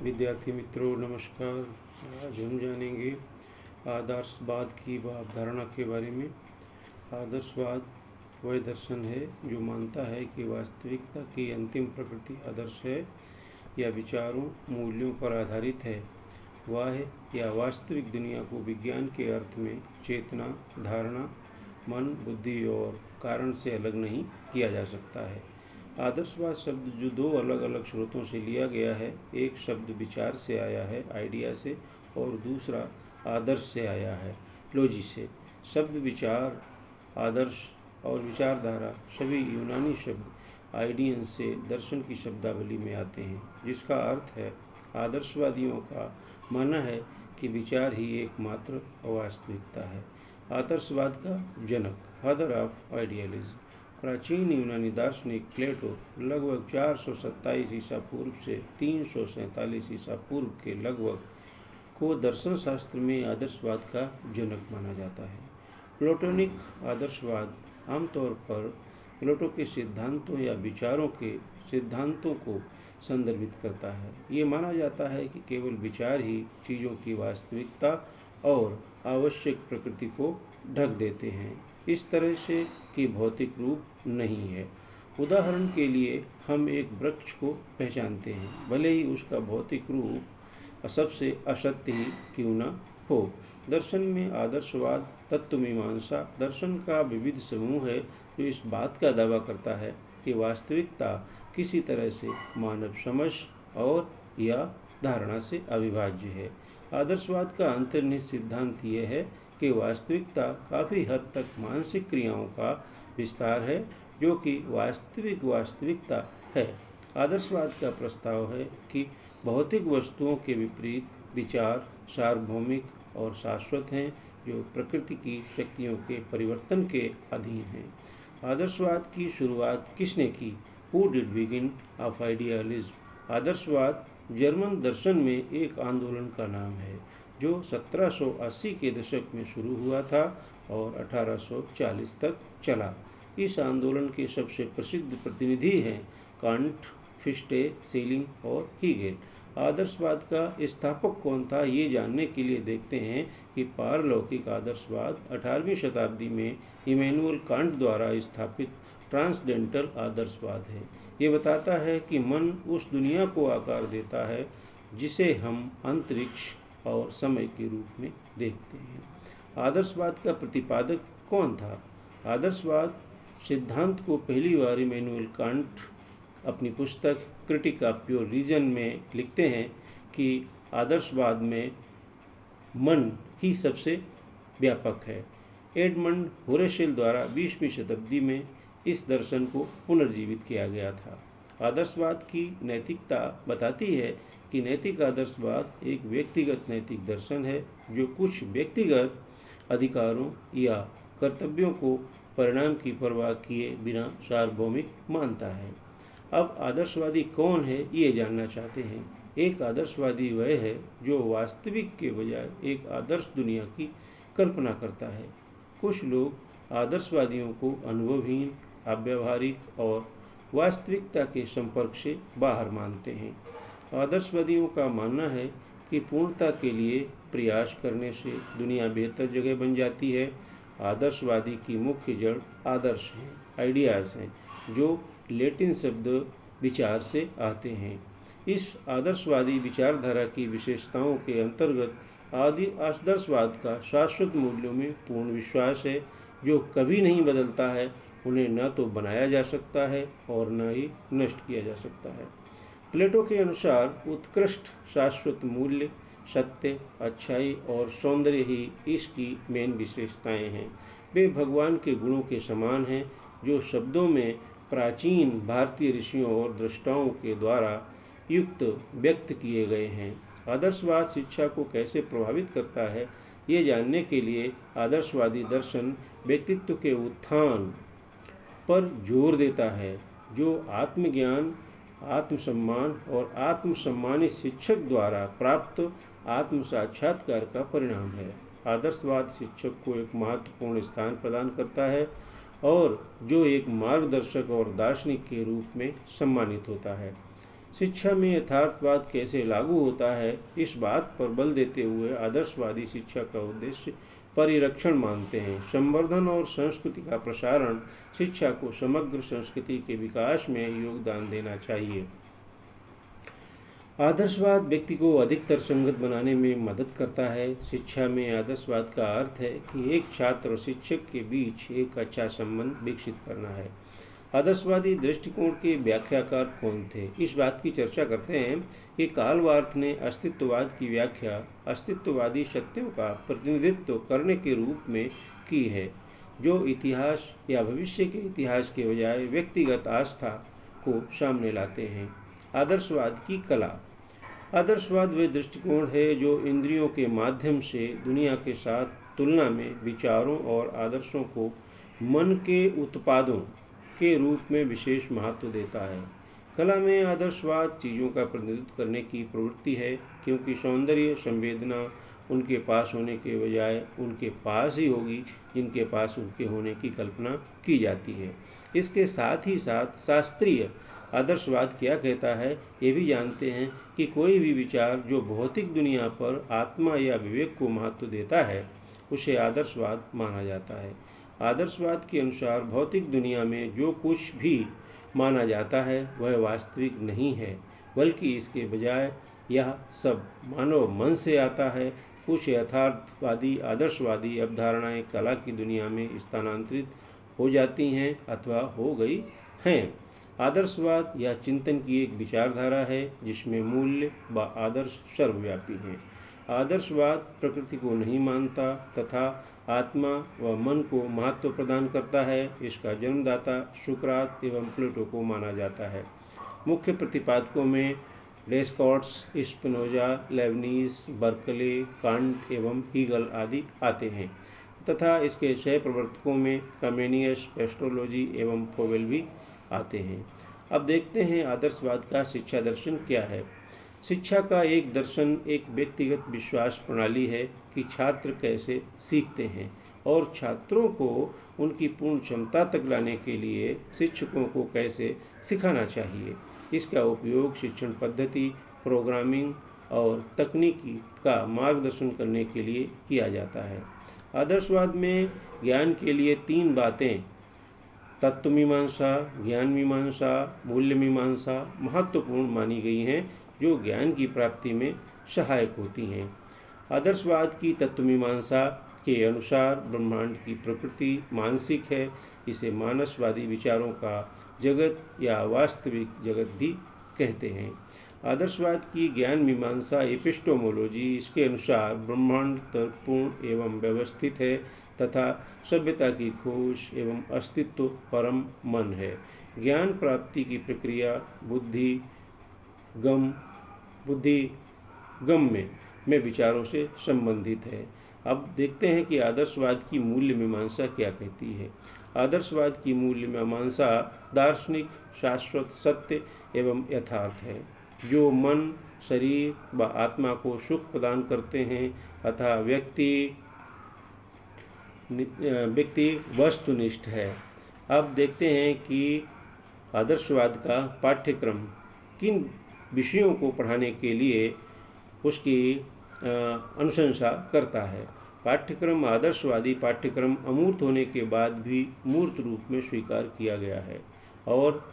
विद्यार्थी मित्रों नमस्कार। आज हम जानेंगे आदर्शवाद की अवधारणा के बारे में। आदर्शवाद वह दर्शन है जो मानता है कि वास्तविकता की अंतिम प्रकृति आदर्श है या विचारों मूल्यों पर आधारित है। वह या वास्तविक दुनिया को विज्ञान के अर्थ में चेतना, धारणा, मन, बुद्धि और कारण से अलग नहीं किया जा सकता है। आदर्शवाद शब्द जो दो अलग अलग स्रोतों से लिया गया है, एक शब्द विचार से आया है, आइडिया से, और दूसरा आदर्श से आया है, लॉजिक से। शब्द विचार, आदर्श और विचारधारा सभी यूनानी शब्द आइडियन से दर्शन की शब्दावली में आते हैं, जिसका अर्थ है आदर्शवादियों का मानना है कि विचार ही एकमात्र वास्तविकता है। आदर्शवाद का जनक, फादर ऑफ आइडियलिज्म, प्राचीन यूनानी दार्शनिक प्लेटो लगभग 427 ईसा पूर्व से 347 ईसा पूर्व के लगभग को दर्शन शास्त्र में आदर्शवाद का जनक माना जाता है। प्लेटोनिक आदर्शवाद आमतौर पर प्लेटो के सिद्धांतों या विचारों के सिद्धांतों को संदर्भित करता है। ये माना जाता है कि केवल विचार ही चीज़ों की वास्तविकता और आवश्यक प्रकृति को ढक देते हैं, इस तरह से कि भौतिक रूप नहीं है। उदाहरण के लिए हम एक वृक्ष को पहचानते हैं, भले ही उसका भौतिक रूप सबसे असत्य ही क्यों न हो। दर्शन में आदर्शवाद तत्वमीमांसा दर्शन का विविध समूह है जो इस बात का दावा करता है कि वास्तविकता किसी तरह से मानव समझ और या धारणा से अविभाज्य है। आदर्शवाद का अंतर्निहित सिद्धांत यह है कि वास्तविकता काफ़ी हद तक मानसिक क्रियाओं का विस्तार है, जो कि वास्तविक वास्तविकता है। आदर्शवाद का प्रस्ताव है कि भौतिक वस्तुओं के विपरीत विचार सार्वभौमिक और शाश्वत हैं, जो प्रकृति की शक्तियों के परिवर्तन के अधीन हैं। आदर्शवाद की शुरुआत किसने की? Who did begin of idealism? आदर्शवाद जर्मन दर्शन में एक आंदोलन का नाम है जो 1780 के दशक में शुरू हुआ था और 1840 तक चला। इस आंदोलन के सबसे प्रसिद्ध प्रतिनिधि हैं कांट, फिश्टे, सेलिंग और हीगेल। आदर्शवाद का स्थापक कौन था, ये जानने के लिए देखते हैं कि पारलौकिक आदर्शवाद 18वीं शताब्दी में इमैनुअल कांट द्वारा स्थापित ट्रांसडेंटल आदर्शवाद है। ये बताता है कि मन उस दुनिया को आकार देता है जिसे हम अंतरिक्ष और समय के रूप में देखते हैं। आदर्शवाद का प्रतिपादक कौन था? आदर्शवाद सिद्धांत को पहली बार इमैनुअल कांट अपनी पुस्तक क्रिटिक ऑफ प्योर रीजन में लिखते हैं कि आदर्शवाद में मन ही सबसे व्यापक है। एडमंड होरेशेल द्वारा 20वीं शताब्दी में इस दर्शन को पुनर्जीवित किया गया था। आदर्शवाद की नैतिकता बताती है कि नैतिक आदर्शवाद एक व्यक्तिगत नैतिक दर्शन है जो कुछ व्यक्तिगत अधिकारों या कर्तव्यों को परिणाम की परवाह किए बिना सार्वभौमिक मानता है। अब आदर्शवादी कौन है, ये जानना चाहते हैं। एक आदर्शवादी वह है जो वास्तविक के बजाय एक आदर्श दुनिया की कल्पना करता है। कुछ लोग आदर्शवादियों को अनुभवहीन, अव्यावहारिक और वास्तविकता के संपर्क से बाहर मानते हैं। आदर्शवादियों का मानना है कि पूर्णता के लिए प्रयास करने से दुनिया बेहतर जगह बन जाती है। आदर्शवादी की मुख्य जड़ आदर्श हैं, आइडियाज़ हैं, जो लैटिन शब्द विचार से आते हैं। इस आदर्शवादी विचारधारा की विशेषताओं के अंतर्गत आदर्शवाद का शाश्वत मूल्यों में पूर्ण विश्वास है, जो कभी नहीं बदलता है। उन्हें न तो बनाया जा सकता है और न ही नष्ट किया जा सकता है। प्लेटो के अनुसार उत्कृष्ट शाश्वत मूल्य, सत्य, अच्छाई और सौंदर्य ही इसकी मेन विशेषताएं हैं। वे भगवान के गुणों के समान हैं, जो शब्दों में प्राचीन भारतीय ऋषियों और दृष्टाओं के द्वारा युक्त व्यक्त किए गए हैं। आदर्शवाद शिक्षा को कैसे प्रभावित करता है, ये जानने के लिए आदर्शवादी दर्शन व्यक्तित्व के उत्थान पर जोर देता है, जो आत्मज्ञान, आत्मसम्मान और आत्मसम्मानित शिक्षक द्वारा प्राप्त आत्म साक्षात्कार का परिणाम है। आदर्शवाद शिक्षक को एक महत्वपूर्ण स्थान प्रदान करता है और जो एक मार्गदर्शक और दार्शनिक के रूप में सम्मानित होता है। शिक्षा में यथार्थवाद कैसे लागू होता है, इस बात पर बल देते हुए आदर्शवादी शिक्षा का उद्देश्य परिरक्षण मानते हैं। संवर्धन और संस्कृति का प्रसारण शिक्षा को समग्र संस्कृति के विकास में योगदान देना चाहिए। आदर्शवाद व्यक्ति को अधिकतर संगत बनाने में मदद करता है। शिक्षा में आदर्शवाद का अर्थ है कि एक छात्र और शिक्षक के बीच एक अच्छा संबंध विकसित करना है। आदर्शवादी दृष्टिकोण के व्याख्याकार कौन थे, इस बात की चर्चा करते हैं कि कार्ल बार्थ ने अस्तित्ववाद की व्याख्या अस्तित्ववादी सत्यों का प्रतिनिधित्व करने के रूप में की है, जो इतिहास या भविष्य के इतिहास के बजाय व्यक्तिगत आस्था को सामने लाते हैं। आदर्शवाद की कला। आदर्शवाद वह दृष्टिकोण है जो इंद्रियों के माध्यम से दुनिया के साथ तुलना में विचारों और आदर्शों को मन के उत्पादों के रूप में विशेष महत्व देता है। कला में आदर्शवाद चीज़ों का प्रतिनिधित्व करने की प्रवृत्ति है, क्योंकि सौंदर्य संवेदना उनके पास होने के बजाय उनके पास ही होगी जिनके पास उनके होने की कल्पना की जाती है। इसके साथ ही साथ शास्त्रीय आदर्शवाद क्या कहता है, ये भी जानते हैं कि कोई भी विचार जो भौतिक दुनिया पर आत्मा या विवेक को महत्व देता है उसे आदर्शवाद माना जाता है। आदर्शवाद के अनुसार भौतिक दुनिया में जो कुछ भी माना जाता है वह वास्तविक नहीं है, बल्कि इसके बजाय यह सब मानव मन से आता है। कुछ यथार्थवादी आदर्शवादी अवधारणाएं कला की दुनिया में स्थानांतरित हो जाती हैं अथवा हो गई हैं। आदर्शवाद या चिंतन की एक विचारधारा है जिसमें मूल्य व आदर्श सर्वव्यापी हैं। आदर्शवाद प्रकृति को नहीं मानता तथा आत्मा व मन को महत्व प्रदान करता है। इसका जन्मदाता सुकरात एवं प्लेटो को माना जाता है। मुख्य प्रतिपादकों में डेस्कार्ट्स, स्पिनोजा, लेबनीज, बर्कले, कांट एवं हीगल आदि आते हैं तथा इसके सह प्रवर्तकों में कमेनियस, पेस्ट्रोलॉजी एवं फोवेल भी आते हैं। अब देखते हैं आदर्शवाद का शिक्षा दर्शन क्या है। शिक्षा का एक दर्शन एक व्यक्तिगत विश्वास प्रणाली है कि छात्र कैसे सीखते हैं और छात्रों को उनकी पूर्ण क्षमता तक लाने के लिए शिक्षकों को कैसे सिखाना चाहिए। इसका उपयोग शिक्षण पद्धति, प्रोग्रामिंग और तकनीकी का मार्गदर्शन करने के लिए किया जाता है। आदर्शवाद में ज्ञान के लिए 3 बातें तत्व मीमांसा, ज्ञान मीमांसा, मूल्य मीमांसा महत्वपूर्ण मानी गई हैं, जो ज्ञान की प्राप्ति में सहायक होती हैं। आदर्शवाद की तत्व मीमांसा के अनुसार ब्रह्मांड की प्रकृति मानसिक है। इसे मानसवादी विचारों का जगत या वास्तविक जगत भी कहते हैं। आदर्शवाद की ज्ञान मीमांसा एपिस्टोमोलॉजी, इसके अनुसार ब्रह्मांड तर्कपूर्ण एवं व्यवस्थित है तथा सभ्यता की खोज एवं अस्तित्व परम मन है। ज्ञान प्राप्ति की प्रक्रिया बुद्धि गम में विचारों से संबंधित है। अब देखते हैं कि आदर्शवाद की मूल्य मीमांसा क्या कहती है। आदर्शवाद की मूल्य मीमांसा दार्शनिक, शाश्वत, सत्य एवं यथार्थ है, जो मन, शरीर व आत्मा को सुख प्रदान करते हैं अतः व्यक्ति वस्तुनिष्ठ है। अब देखते हैं कि आदर्शवाद का पाठ्यक्रम किन विषयों को पढ़ाने के लिए उसकी अनुशंसा करता है। पाठ्यक्रम आदर्शवादी पाठ्यक्रम अमूर्त होने के बाद भी मूर्त रूप में स्वीकार किया गया है और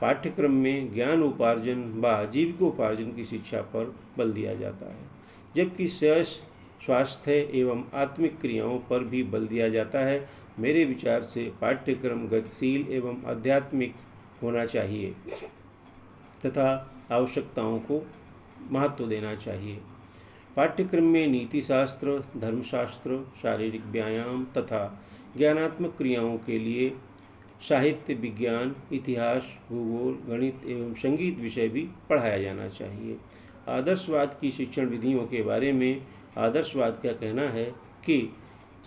पाठ्यक्रम में ज्ञान उपार्जन व जीविकोपार्जन की शिक्षा पर बल दिया जाता है, जबकि स्वास्थ्य एवं आत्मिक क्रियाओं पर भी बल दिया जाता है। मेरे विचार से पाठ्यक्रम गतिशील एवं आध्यात्मिक होना चाहिए तथा आवश्यकताओं को महत्व देना चाहिए। पाठ्यक्रम में नीति शास्त्र, धर्मशास्त्र, शारीरिक व्यायाम तथा ज्ञानात्मक क्रियाओं के लिए साहित्य, विज्ञान, इतिहास, भूगोल, गणित एवं संगीत विषय भी पढ़ाया जाना चाहिए। आदर्शवाद की शिक्षण विधियों के बारे में आदर्शवाद का कहना है कि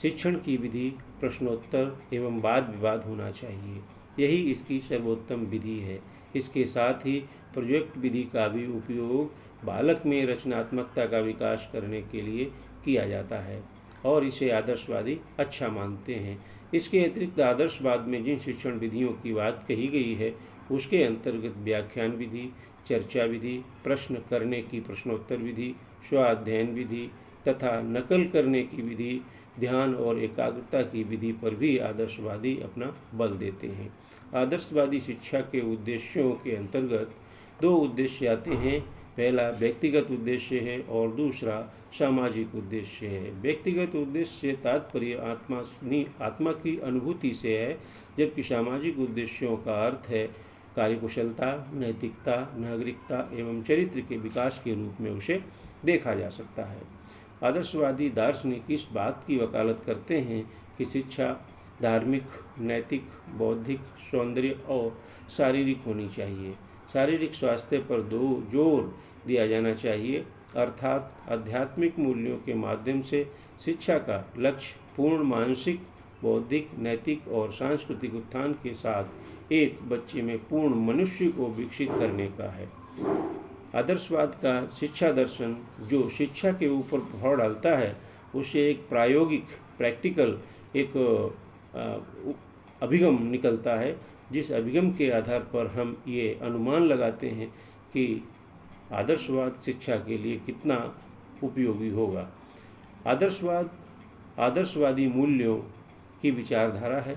शिक्षण की विधि प्रश्नोत्तर एवं वाद विवाद होना चाहिए, यही इसकी सर्वोत्तम विधि है। इसके साथ ही प्रोजेक्ट विधि का भी उपयोग बालक में रचनात्मकता का विकास करने के लिए किया जाता है और इसे आदर्शवादी अच्छा मानते हैं। इसके अतिरिक्त आदर्शवाद में जिन शिक्षण विधियों की बात कही गई है उसके अंतर्गत व्याख्यान विधि, चर्चा विधि, प्रश्न करने की प्रश्नोत्तर विधि, स्वाध्ययन विधि तथा नकल करने की विधि, ध्यान और एकाग्रता की विधि पर भी आदर्शवादी अपना बल देते हैं। आदर्शवादी शिक्षा के उद्देश्यों के अंतर्गत दो उद्देश्य आते हैं। पहला व्यक्तिगत उद्देश्य है और दूसरा सामाजिक उद्देश्य है। व्यक्तिगत उद्देश्य से तात्पर्य आत्मा की अनुभूति से है, जबकि सामाजिक उद्देश्यों का अर्थ है कार्यकुशलता, नैतिकता, नागरिकता एवं चरित्र के विकास के रूप में उसे देखा जा सकता है। आदर्शवादी दार्शनिक इस बात की वकालत करते हैं कि शिक्षा धार्मिक, नैतिक, बौद्धिक, सौंदर्य और शारीरिक होनी चाहिए। शारीरिक स्वास्थ्य पर जोर दिया जाना चाहिए, अर्थात आध्यात्मिक मूल्यों के माध्यम से शिक्षा का लक्ष्य पूर्ण मानसिक, बौद्धिक, नैतिक और सांस्कृतिक उत्थान के साथ एक बच्चे में पूर्ण मनुष्य को विकसित करने का है। आदर्शवाद का शिक्षा दर्शन जो शिक्षा के ऊपर प्रभाव डालता है, उससे एक प्रायोगिक प्रैक्टिकल एक अभिगम निकलता है, जिस अभिगम के आधार पर हम ये अनुमान लगाते हैं कि आदर्शवाद शिक्षा के लिए कितना उपयोगी होगा। आदर्शवादी मूल्यों की विचारधारा है।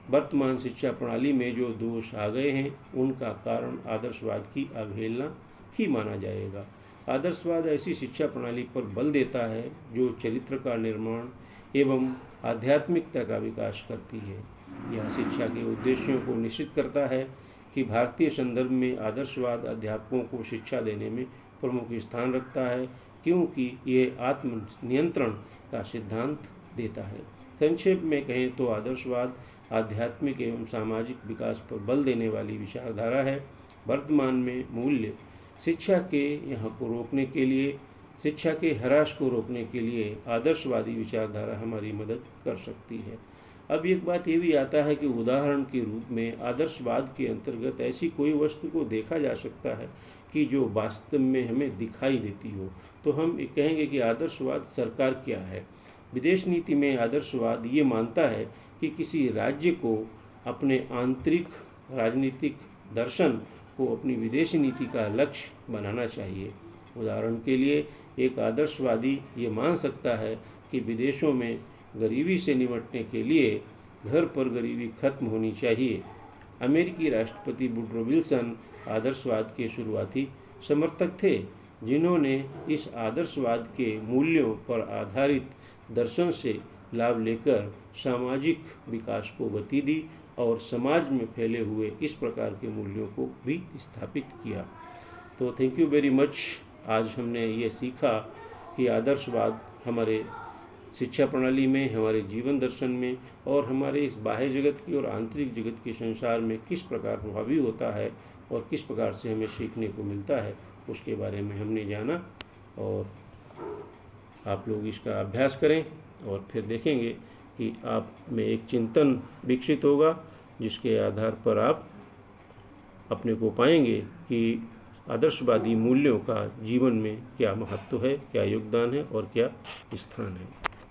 वर्तमान शिक्षा प्रणाली में जो दोष आ गए हैं, उनका कारण आदर्शवाद की अवहेलना ही माना जाएगा। आदर्शवाद ऐसी शिक्षा प्रणाली पर बल देता है जो चरित्र का निर्माण एवं आध्यात्मिकता का विकास करती है। यह शिक्षा के उद्देश्यों को निश्चित करता है कि भारतीय संदर्भ में आदर्शवाद अध्यापकों को शिक्षा देने में प्रमुख स्थान रखता है, क्योंकि ये आत्म नियंत्रण का सिद्धांत देता है। संक्षेप में कहें तो आदर्शवाद आध्यात्मिक एवं सामाजिक विकास पर बल देने वाली विचारधारा है। वर्तमान में मूल्य शिक्षा के ह्रास को रोकने के लिए आदर्शवादी विचारधारा हमारी मदद कर सकती है। अब एक बात ये भी आता है कि उदाहरण के रूप में आदर्शवाद के अंतर्गत ऐसी कोई वस्तु को देखा जा सकता है कि जो वास्तव में हमें दिखाई देती हो, तो हम कहेंगे कि आदर्शवाद सरकार क्या है। विदेश नीति में आदर्शवाद ये मानता है कि किसी राज्य को अपने आंतरिक राजनीतिक दर्शन को अपनी विदेशी नीति का लक्ष्य बनाना चाहिए। उदाहरण के लिए एक आदर्शवादी ये मान सकता है कि विदेशों में गरीबी से निपटने के लिए घर पर गरीबी खत्म होनी चाहिए। अमेरिकी राष्ट्रपति वुडरो विल्सन आदर्शवाद के शुरुआती समर्थक थे, जिन्होंने इस आदर्शवाद के मूल्यों पर आधारित दर्शन से लाभ लेकर सामाजिक विकास को गति दी और समाज में फैले हुए इस प्रकार के मूल्यों को भी स्थापित किया। तो थैंक यू वेरी मच। आज हमने ये सीखा कि आदर्शवाद हमारे शिक्षा प्रणाली में, हमारे जीवन दर्शन में और हमारे इस बाह्य जगत की और आंतरिक जगत के संसार में किस प्रकार प्रभावी होता है और किस प्रकार से हमें सीखने को मिलता है, उसके बारे में हमने जाना। और आप लोग इसका अभ्यास करें और फिर देखेंगे कि आप में एक चिंतन विकसित होगा, जिसके आधार पर आप अपने को पाएंगे कि आदर्शवादी मूल्यों का जीवन में क्या महत्व है, क्या योगदान है और क्या स्थान है।